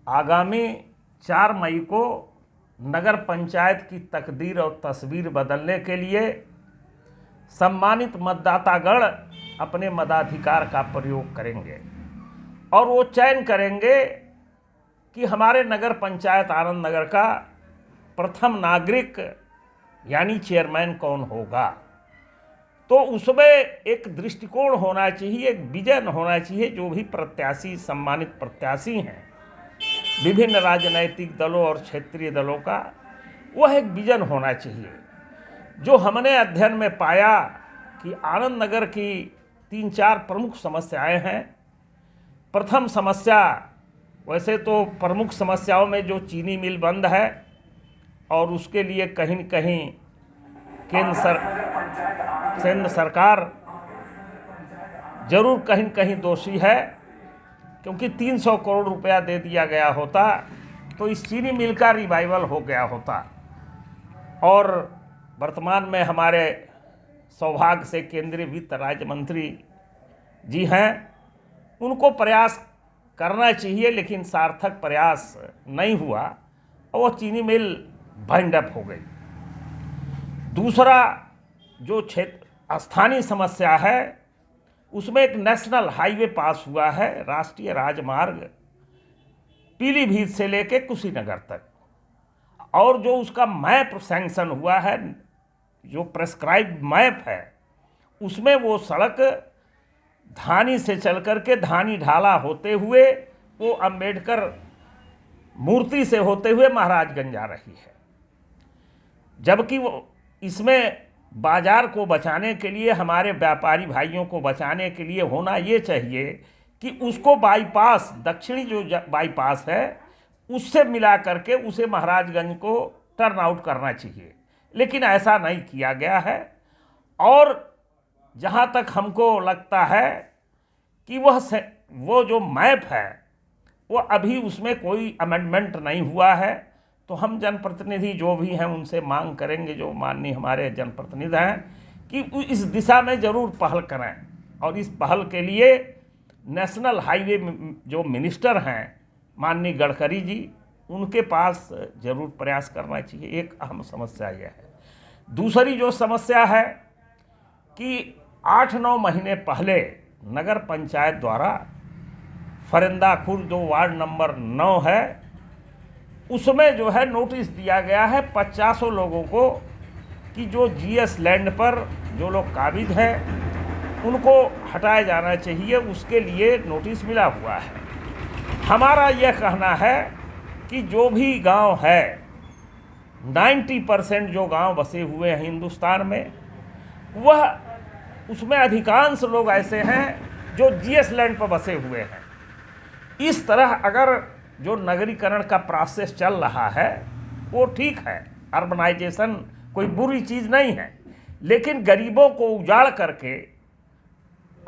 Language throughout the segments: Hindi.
आगामी 4 मई को नगर पंचायत की तकदीर और तस्वीर बदलने के लिए सम्मानित मतदातागण अपने मताधिकार का प्रयोग करेंगे और वो चयन करेंगे कि हमारे नगर पंचायत आनंद नगर का प्रथम नागरिक यानी चेयरमैन कौन होगा। तो उसमें एक दृष्टिकोण होना चाहिए, एक विजन होना चाहिए। जो भी प्रत्याशी, सम्मानित प्रत्याशी हैं विभिन्न राजनैतिक दलों और क्षेत्रीय दलों का, वह एक विजन होना चाहिए। जो हमने अध्ययन में पाया कि आनंद नगर की 3-4 प्रमुख समस्याएं हैं। प्रथम समस्या, वैसे तो प्रमुख समस्याओं में जो चीनी मिल बंद है और उसके लिए कहीं न कहीं केंद्र सरकार जरूर कहीं न कहीं दोषी है, क्योंकि 300 करोड़ रुपया दे दिया गया होता तो इस चीनी मिल का रिवाइवल हो गया होता। और वर्तमान में हमारे सौभाग्य से केंद्रीय वित्त राज्य मंत्री जी हैं, उनको प्रयास करना चाहिए, लेकिन सार्थक प्रयास नहीं हुआ और वो चीनी मिल बाइंड अप हो गई। दूसरा जो क्षेत्र स्थानीय समस्या है, उसमें एक नेशनल हाईवे पास हुआ है, राष्ट्रीय राजमार्ग पीलीभीत से लेके कुशीनगर तक, और जो उसका मैप सैंक्शन हुआ है, जो प्रेस्क्राइब मैप है, उसमें वो सड़क धानी से चल करके धानी ढाला होते हुए वो अंबेडकर मूर्ति से होते हुए महाराजगंज आ रही है। जबकि वो इसमें बाजार को बचाने के लिए, हमारे व्यापारी भाइयों को बचाने के लिए होना ये चाहिए कि उसको बाईपास, दक्षिणी जो बाईपास है उससे मिला करके उसे महाराजगंज को टर्न आउट करना चाहिए, लेकिन ऐसा नहीं किया गया है। और जहाँ तक हमको लगता है कि वो जो मैप है वो अभी उसमें कोई अमेंडमेंट नहीं हुआ है, तो हम जनप्रतिनिधि जो भी हैं उनसे मांग करेंगे, जो माननीय हमारे जनप्रतिनिधि हैं, कि इस दिशा में ज़रूर पहल करें। और इस पहल के लिए नेशनल हाईवे जो मिनिस्टर हैं माननीय गडकरी जी, उनके पास ज़रूर प्रयास करना चाहिए। एक अहम समस्या यह है। दूसरी जो समस्या है कि 8-9 महीने पहले नगर पंचायत द्वारा फरिंदा खुर्द जो वार्ड नंबर 9 है, उसमें जो है नोटिस दिया गया है 50 लोगों को कि जो जीएस लैंड पर जो लोग काबिज हैं उनको हटाया जाना चाहिए, उसके लिए नोटिस मिला हुआ है। हमारा यह कहना है कि जो भी गांव है, 90% जो गांव बसे हुए हैं हिंदुस्तान में, वह उसमें अधिकांश लोग ऐसे हैं जो जीएस लैंड पर बसे हुए हैं। इस तरह अगर जो नगरीकरण का प्रोसेस चल रहा है वो ठीक है, अर्बनाइजेशन कोई बुरी चीज़ नहीं है, लेकिन गरीबों को उजाड़ करके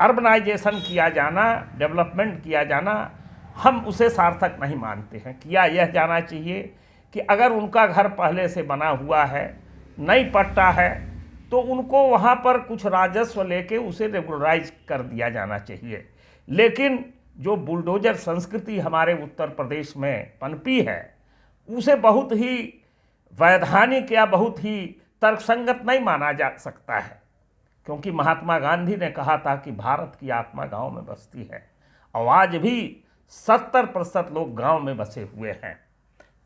अर्बनाइजेशन किया जाना, डेवलपमेंट किया जाना, हम उसे सार्थक नहीं मानते हैं। किया यह जाना चाहिए कि अगर उनका घर पहले से बना हुआ है, नहीं पट्टा है, तो उनको वहाँ पर कुछ राजस्व लेके उसे रेगुलराइज कर दिया जाना चाहिए। लेकिन जो बुलडोजर संस्कृति हमारे उत्तर प्रदेश में पनपी है, उसे बहुत ही वैधानिक या बहुत ही तर्कसंगत नहीं माना जा सकता है, क्योंकि महात्मा गांधी ने कहा था कि भारत की आत्मा गांव में बसती है, और आज भी 70% लोग गांव में बसे हुए हैं।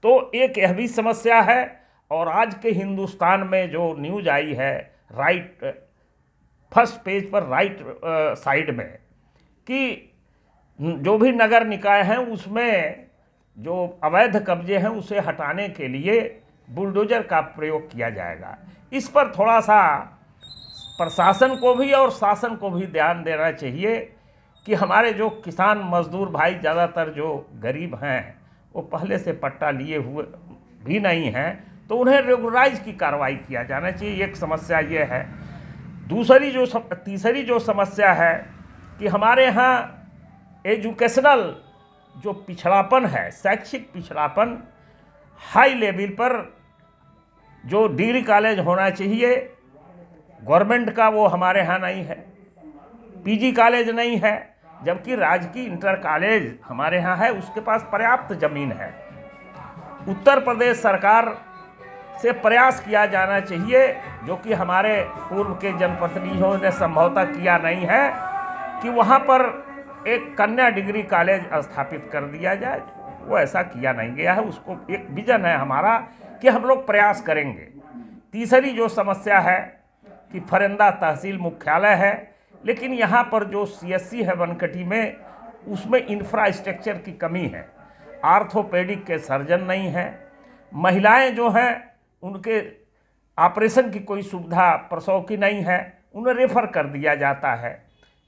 तो एक यह भी समस्या है। और आज के हिंदुस्तान में जो न्यूज़ आई है राइट फर्स्ट पेज पर राइट साइड में, कि जो भी नगर निकाय हैं उसमें जो अवैध कब्जे हैं उसे हटाने के लिए बुलडोजर का प्रयोग किया जाएगा। इस पर थोड़ा सा प्रशासन को भी और शासन को भी ध्यान देना चाहिए कि हमारे जो किसान मजदूर भाई, ज़्यादातर जो गरीब हैं, वो पहले से पट्टा लिए हुए भी नहीं हैं, तो उन्हें रेगुलराइज की कार्रवाई किया जाना चाहिए। एक समस्या ये है। तीसरी जो समस्या है कि हमारे यहाँ एजुकेशनल जो पिछड़ापन है, शैक्षिक पिछड़ापन, हाई लेवल पर जो डिग्री कॉलेज होना चाहिए गवर्नमेंट का, वो हमारे यहाँ नहीं है। पीजी कॉलेज नहीं है, जबकि राजकीय इंटर कॉलेज हमारे यहाँ है, उसके पास पर्याप्त ज़मीन है। उत्तर प्रदेश सरकार से प्रयास किया जाना चाहिए, जो कि हमारे पूर्व के जनप्रतिनिधियों ने संभवतः किया नहीं है, कि वहाँ पर एक कन्या डिग्री कॉलेज स्थापित कर दिया जाए। वो ऐसा किया नहीं गया है। उसको एक विजन है हमारा कि हम लोग प्रयास करेंगे। तीसरी जो समस्या है कि फरेंदा तहसील मुख्यालय है, लेकिन यहाँ पर जो CSC है बनकटी में, उसमें इंफ्रास्ट्रक्चर की कमी है। आर्थोपेडिक के सर्जन नहीं है। महिलाएं जो हैं उनके ऑपरेशन की कोई सुविधा प्रसव की नहीं है, उन्हें रेफर कर दिया जाता है।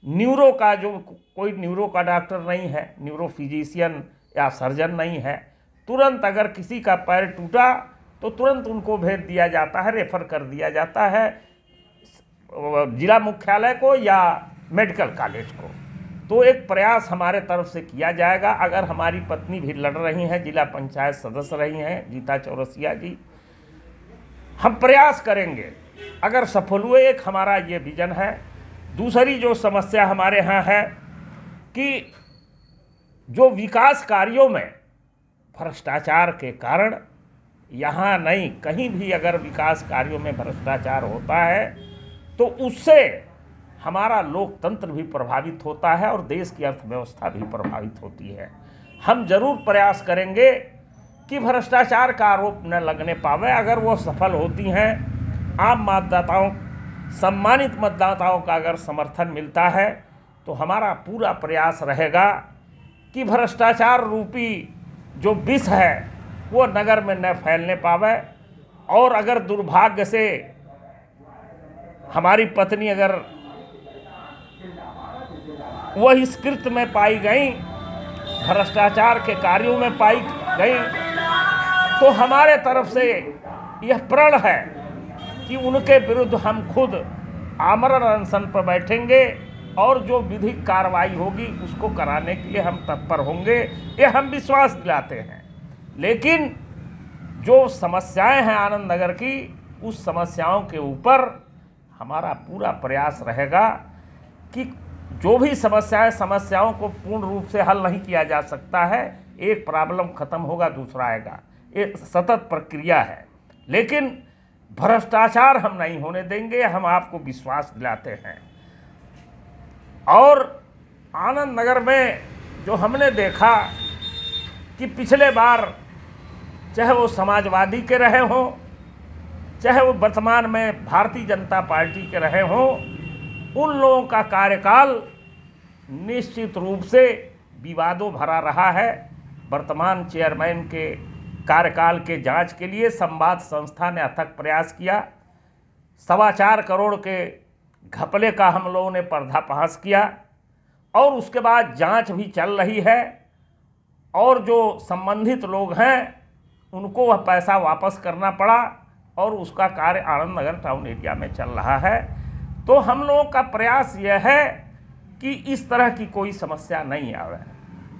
न्यूरो का जो कोई न्यूरो का डॉक्टर नहीं है, न्यूरो फिजिशियन या सर्जन नहीं है। तुरंत अगर किसी का पैर टूटा तो तुरंत उनको भेज दिया जाता है, रेफर कर दिया जाता है जिला मुख्यालय को या मेडिकल कॉलेज को। तो एक प्रयास हमारे तरफ से किया जाएगा। अगर हमारी पत्नी भी लड़ रही हैं, जिला पंचायत सदस्य रही हैं गीता चौरसिया जी, हम प्रयास करेंगे अगर सफल हुए। एक हमारा ये विजन है। दूसरी जो समस्या हमारे यहाँ है कि जो विकास कार्यों में भ्रष्टाचार के कारण, यहाँ नहीं कहीं भी अगर विकास कार्यों में भ्रष्टाचार होता है तो उससे हमारा लोकतंत्र भी प्रभावित होता है और देश की अर्थव्यवस्था भी प्रभावित होती है। हम जरूर प्रयास करेंगे कि भ्रष्टाचार का आरोप न लगने पावे। अगर वो सफल होती हैं, आम मतदाताओं, सम्मानित मतदाताओं का अगर समर्थन मिलता है, तो हमारा पूरा प्रयास रहेगा कि भ्रष्टाचार रूपी जो विष है वो नगर में न फैलने पावे। और अगर दुर्भाग्य से हमारी पत्नी अगर वह इस कृत्य में पाई गई, भ्रष्टाचार के कार्यों में पाई गई, तो हमारे तरफ से यह प्रण है कि उनके विरुद्ध हम खुद आमरण अनशन पर बैठेंगे और जो विधिक कार्रवाई होगी उसको कराने के लिए हम तत्पर होंगे। ये हम विश्वास दिलाते हैं। लेकिन जो समस्याएं हैं आनंद नगर की, उस समस्याओं के ऊपर हमारा पूरा प्रयास रहेगा कि जो भी समस्याओं को पूर्ण रूप से हल नहीं किया जा सकता है। एक प्रॉब्लम खत्म होगा, दूसरा आएगा, एक सतत प्रक्रिया है। लेकिन भ्रष्टाचार हम नहीं होने देंगे, हम आपको विश्वास दिलाते हैं। और आनंद नगर में जो हमने देखा कि पिछले बार चाहे वो समाजवादी के रहे हों, चाहे वो वर्तमान में भारतीय जनता पार्टी के रहे हों, उन लोगों का कार्यकाल निश्चित रूप से विवादों भरा रहा है। वर्तमान चेयरमैन के कार्यकाल के जांच के लिए संवाद संस्था ने अथक प्रयास किया। 4.25 करोड़ के घपले का हम लोगों ने पर्दाफाश किया और उसके बाद जांच भी चल रही है और जो संबंधित लोग हैं उनको वह पैसा वापस करना पड़ा और उसका कार्य आनंद नगर टाउन एरिया में चल रहा है। तो हम लोगों का प्रयास यह है कि इस तरह की कोई समस्या नहीं आवे।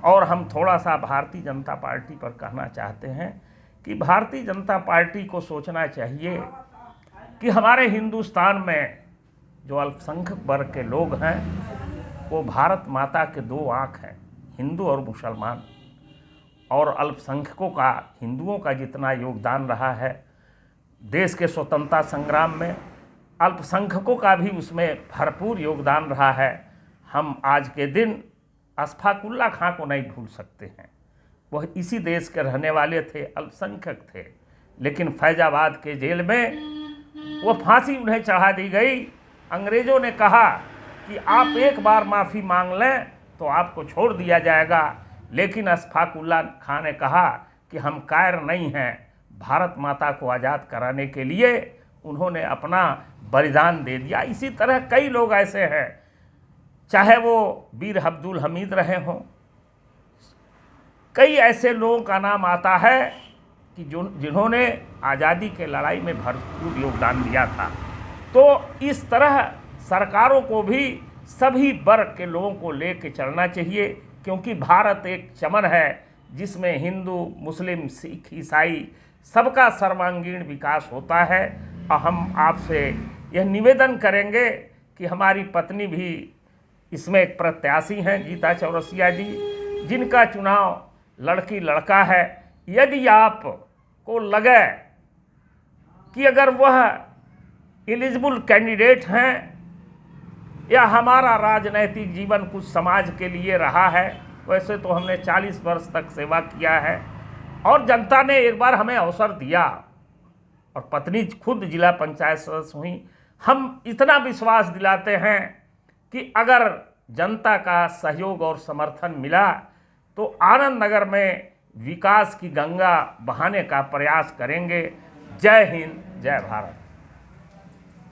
और हम थोड़ा सा भारतीय जनता पार्टी पर कहना चाहते हैं कि भारतीय जनता पार्टी को सोचना चाहिए कि हमारे हिंदुस्तान में जो अल्पसंख्यक वर्ग के लोग हैं वो भारत माता के 2 आँख हैं, हिंदू और मुसलमान। और अल्पसंख्यकों का, हिंदुओं का जितना योगदान रहा है देश के स्वतंत्रता संग्राम में, अल्पसंख्यकों का भी उसमें भरपूर योगदान रहा है। हम आज के दिन अशफाक उल्ला खां को नहीं भूल सकते हैं। वह इसी देश के रहने वाले थे, अल्पसंख्यक थे, लेकिन फैजाबाद के जेल में वो फांसी उन्हें चढ़ा दी गई। अंग्रेज़ों ने कहा कि आप एक बार माफ़ी मांग लें तो आपको छोड़ दिया जाएगा, लेकिन अशफाक उल्ला खां ने कहा कि हम कायर नहीं हैं। भारत माता को आज़ाद कराने के लिए उन्होंने अपना बलिदान दे दिया। इसी तरह कई लोग ऐसे हैं, चाहे वो वीर अब्दुल हमीद रहे हों, कई ऐसे लोगों का नाम आता है कि जिन्होंने आज़ादी के लड़ाई में भरपूर योगदान दिया था। तो इस तरह सरकारों को भी सभी वर्ग के लोगों को लेकर चलना चाहिए, क्योंकि भारत एक चमन है जिसमें हिंदू, मुस्लिम, सिख, ईसाई सबका सर्वांगीण विकास होता है। और हम आपसे यह निवेदन करेंगे कि हमारी पत्नी भी इसमें एक प्रत्याशी हैं गीता चौरसिया जी, जिनका चुनाव लड़की लड़का है। यदि आपको लगे कि अगर वह एलिजिबल कैंडिडेट हैं या हमारा राजनैतिक जीवन कुछ समाज के लिए रहा है, वैसे तो हमने 40 वर्ष तक सेवा किया है और जनता ने एक बार हमें अवसर दिया और पत्नी खुद जिला पंचायत सदस्य हुई। हम इतना विश्वास दिलाते हैं कि अगर जनता का सहयोग और समर्थन मिला तो आनंद नगर में विकास की गंगा बहाने का प्रयास करेंगे। जय हिंद, जय भारत।